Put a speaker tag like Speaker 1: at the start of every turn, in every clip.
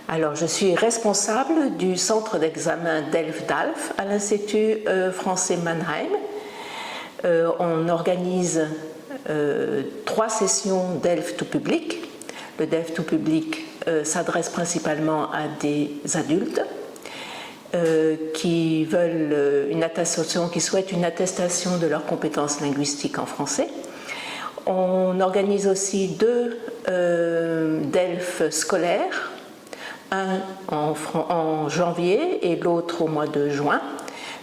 Speaker 1: Alors, je suis responsable du centre d'examen Delft-Dalf à l'Institut français Mannheim. On organise 3 sessions Delft tout public. Le Delft tout public s'adresse principalement à des adultes qui veulent une attestation, qui souhaitent une attestation de leurs compétences linguistiques en français. On organise aussi 2 Delft scolaires, un en janvier et l'autre au mois de juin.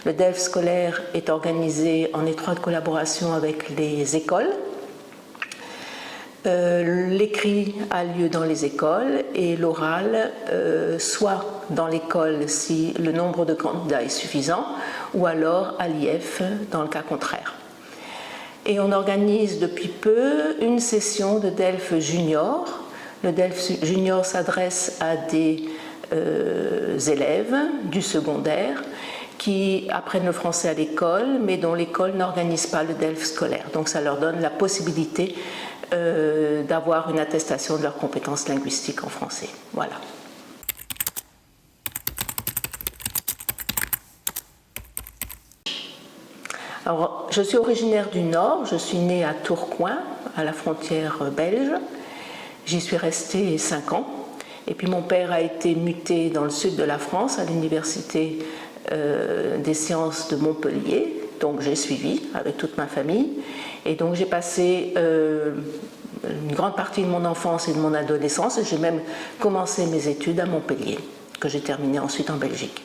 Speaker 1: Le Delft scolaire est organisé en étroite collaboration avec les écoles. L'écrit a lieu dans les écoles et l'oral soit dans l'école si le nombre de candidats est suffisant ou alors à l'IF dans le cas contraire. Et on organise depuis peu une session de Delft Junior. Le Delft Junior s'adresse à des élèves du secondaire qui apprennent le français à l'école, mais dont l'école n'organise pas le Delft scolaire. Donc ça leur donne la possibilité d'avoir une attestation de leurs compétences linguistiques en français. Voilà. Alors, je suis originaire du Nord, je suis née à Tourcoing, à la frontière belge. J'y suis restée 5 ans. Et puis mon père a été muté dans le sud de la France, à l'université des sciences de Montpellier. Donc j'ai suivi avec toute ma famille. Et donc j'ai passé une grande partie de mon enfance et de mon adolescence. Et j'ai même commencé mes études à Montpellier, que j'ai terminées ensuite en Belgique.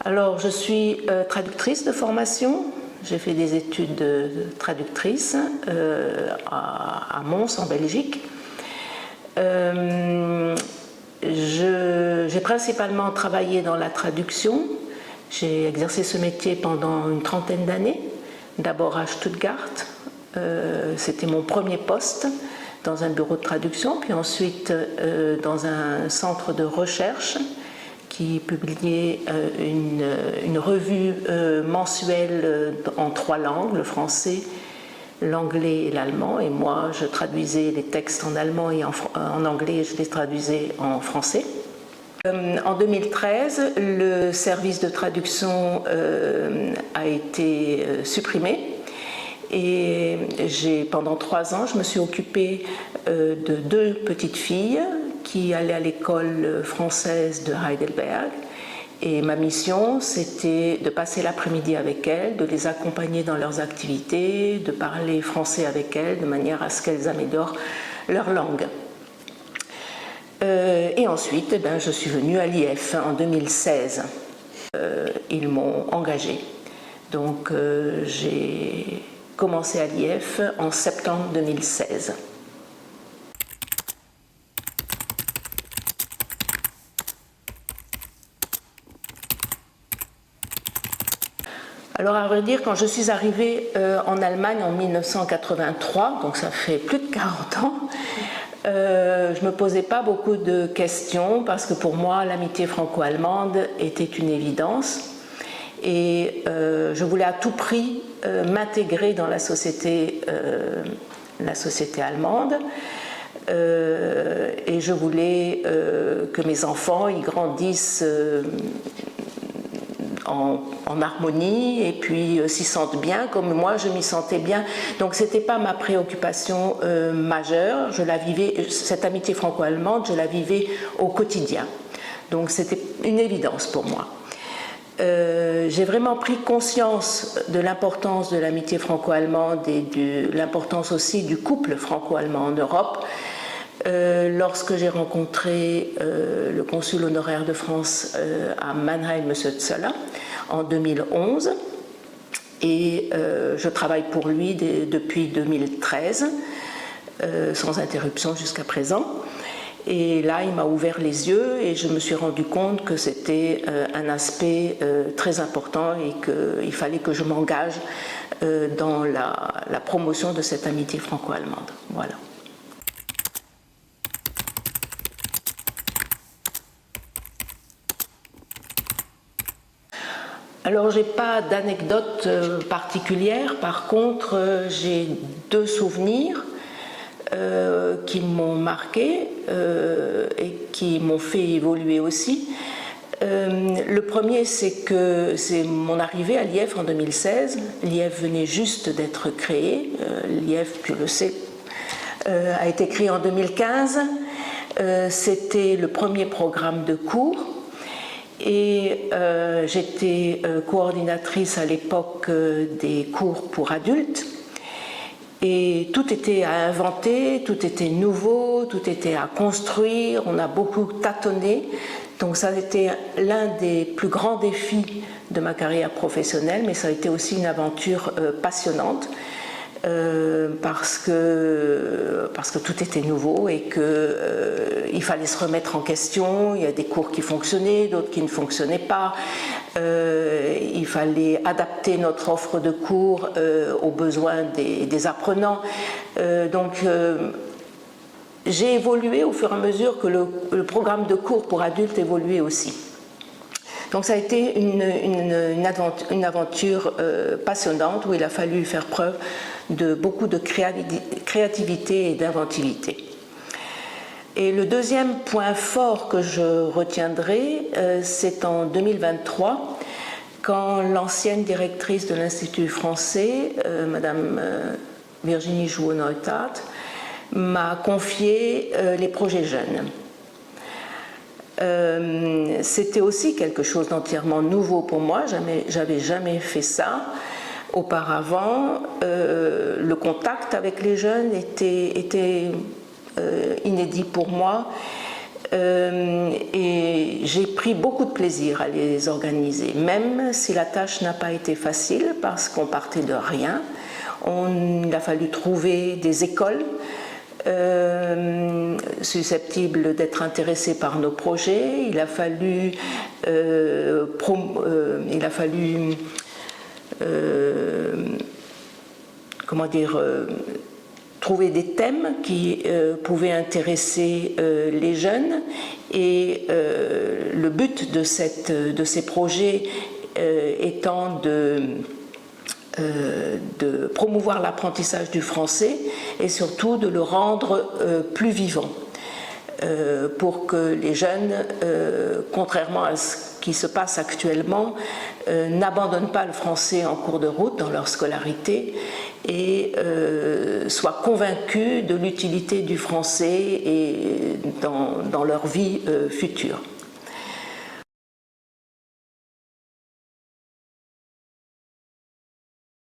Speaker 1: Alors, je suis traductrice de formation. J'ai fait des études de traductrice à Mons, en Belgique. J'ai principalement travaillé dans la traduction. J'ai exercé ce métier pendant une trentaine d'années. D'abord à Stuttgart. C'était mon premier poste dans un bureau de traduction, puis ensuite dans un centre de recherche qui publiait une revue mensuelle en 3 langues, le français, l'anglais et l'allemand. Et moi, je traduisais les textes en allemand et en anglais, et je les traduisais en français. En 2013, le service de traduction a été supprimé. Et pendant 3 ans, je me suis occupée de 2 petites filles qui allaient à l'école française de Heidelberg. Et ma mission, c'était de passer l'après-midi avec elles, de les accompagner dans leurs activités, de parler français avec elles, de manière à ce qu'elles améliorent leur langue. Et ensuite, je suis venue à l'IF en 2016. Ils m'ont engagée. Donc j'ai commencé à l'IF en septembre 2016. Alors à vrai dire, quand je suis arrivée en Allemagne en 1983, donc ça fait plus de 40 ans, je ne me posais pas beaucoup de questions parce que pour moi l'amitié franco-allemande était une évidence et je voulais à tout prix m'intégrer dans la société allemande et je voulais que mes enfants y grandissent en harmonie et puis s'y sentent bien comme moi je m'y sentais bien. Donc c'était pas ma préoccupation majeure, je la vivais, cette amitié franco-allemande, je la vivais au quotidien. Donc c'était une évidence pour moi. J'ai vraiment pris conscience de l'importance de l'amitié franco-allemande et de l'importance aussi du couple franco-allemand en Europe. Lorsque j'ai rencontré le consul honoraire de France à Mannheim, M. Zöller, en 2011, et je travaille pour lui depuis 2013, sans interruption jusqu'à présent. Et là, il m'a ouvert les yeux et je me suis rendu compte que c'était un aspect très important et qu'il fallait que je m'engage dans la promotion de cette amitié franco-allemande. Voilà. Alors, j'ai pas d'anecdote particulière. Par contre, j'ai deux souvenirs qui m'ont marqué et qui m'ont fait évoluer aussi. Le premier, c'est que c'est mon arrivée à l'IEF en 2016. L'IEF venait juste d'être créé. L'IEF, tu le sais, a été créé en 2015. C'était le premier programme de cours. Et j'étais coordinatrice à l'époque des cours pour adultes. Et tout était à inventer, tout était nouveau, tout était à construire, on a beaucoup tâtonné. Donc ça a été l'un des plus grands défis de ma carrière professionnelle, mais ça a été aussi une aventure passionnante parce que tout était nouveau et qu'il fallait se remettre en question. Il y a des cours qui fonctionnaient, d'autres qui ne fonctionnaient pas. Il fallait adapter notre offre de cours aux besoins des apprenants. Donc j'ai évolué au fur et à mesure que le programme de cours pour adultes évoluait aussi. Donc ça a été une aventure passionnante où il a fallu faire preuve de beaucoup de créativité et d'inventivité. Et le deuxième point fort que je retiendrai, c'est en 2023, quand l'ancienne directrice de l'Institut français, Madame Virginie Jouot-Neutaert, m'a confié les projets jeunes. C'était aussi quelque chose d'entièrement nouveau pour moi, j'avais jamais fait ça auparavant. Le contact avec les jeunes était inédit pour moi et j'ai pris beaucoup de plaisir à les organiser, même si la tâche n'a pas été facile parce qu'on partait de rien. Il a fallu trouver des écoles susceptibles d'être intéressés par nos projets. Il a fallu trouver des thèmes qui pouvaient intéresser les jeunes et le but de ces projets étant de promouvoir l'apprentissage du français et surtout de le rendre plus vivant pour que les jeunes, contrairement à ce qui se passe actuellement, n'abandonnent pas le français en cours de route dans leur scolarité et soient convaincus de l'utilité du français et dans leur vie future.